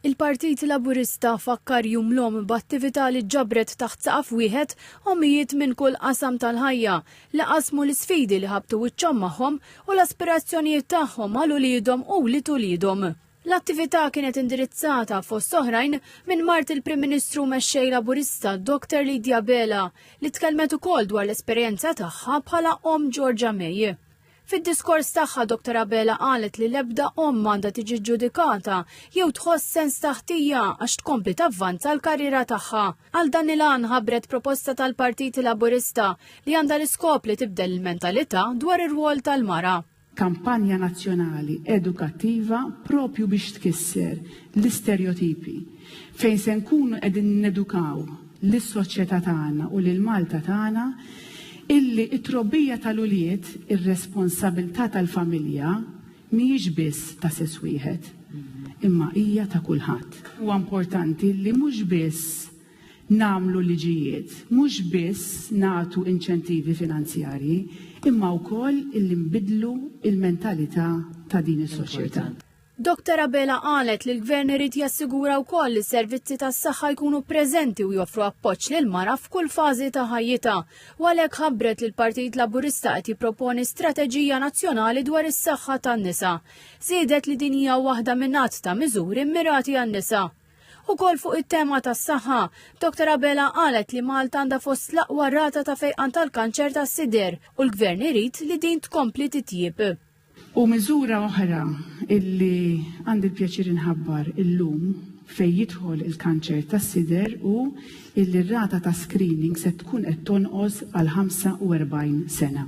Il-Partit Laburista fakkar jumlom b'attività li ġabret taħt saqaf wieħed omijiet minn kull qasam tal-ħajja li qasmu l-sfidi li ħabtu wiċċhom magħhom u l-aspirazzjonijiet tagħhom għal uliedhom u li tulidhom. L-attività kienet indirizzata fost oħrajn minn Mart il-Prim Ministru mexxej Laburista Dr. Lidja Bela li tkellmet ukoll dwar l-esperjenza tagħha bħala Georgia May. Fid-diskors tagħha Dr. Bela qalet li l-ebda għandha tiġi ġġudikata jew tħoss sens taħtija għax tkompli tavvanza l-karriera tagħha. Għal dan il-għan ħabbret proposta tal-Partit Laburista li għandha l-iskop li tibdel il-mentalità dwar ir-rwol tal-mara. Kampanja nazzjonali edukattiva propju biex tkisser l-istereotipi fejn se nkunu qegħdin nedukaw lis-soċjetà tagħna u lil Malta tagħna illi it-trobbija tal-ulied, ir-responsabilità tal-familja mhijiex biss ta' sess wieħed, imma hija ta' kulħadd. Huwa importanti li mhux biss nagħmlu liġijiet, mhux biss nagħtu inċentivi finanzjarji, imma wkoll illi nbidlu il-mentalità ta' din is-soċjetà. Dr. Bela qalet li l-Gvern irid jassigura wkoll li s-servizzi tas-saħħa jkunu preżenti u joffru appoġġ lil mara f'kull fażi ta' ħajjitha u għalhekk ħabbret li l-Partit Laburista qed jipproponi strateġija nazzjonali dwar is-saħħa tan-nisa. Żiedet li din hija waħda minn att ta' miżuri mmirati għan-nisa. Ukoll fuq it-tema tas-saħħa, Dr. Bela qalet li Malta għandha fost l-aqwa rata ta' fejqan tal-kanċer tas-sider u l-Gvern irid li din tkompli titjieb. U miżura oħra illi għandi l-pjaċir inħabbar illum fejn jidħol il-kanċer tas-sider u illi r-rata ta' screening se tkun qed tonqos għal 45 sena.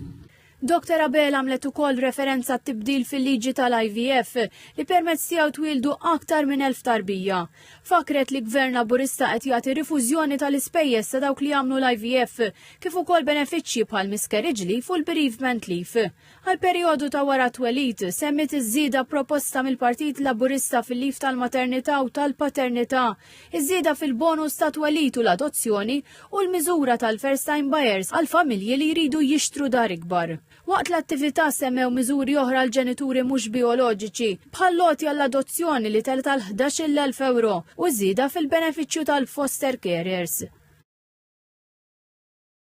Dr. Bela għamlet ukoll referenza tibdil fil-liġi tal-IVF li permezz tiegħu twildu aktar minn 1000 tarbija. Fakret li Gvern Laburista qed jagħti rifużjoni tal-ispejjeż ta' dawk li jagħmlu l-IVF kif ukoll benefiċċji bħal miscarriage leave u l-bereavement leave. Għal perjodu ta' wara twelid semmit iż-żieda proposta mill-Partit Laburista fil-lif tal-maternità u tal-paternità, iż-żieda fil-bonus ta' twelid u l-adozzjoni u l-miżura tal-first time buyers għal familji li jridu jixtru dar ikbar. Waqt l-attività semmew miżuri oħra l-ġenituri mhux bioloġiċi bħal loti għall-adozzjoni li telta l-11,000 euro u żieda fil-benefiċċju tal-foster carers.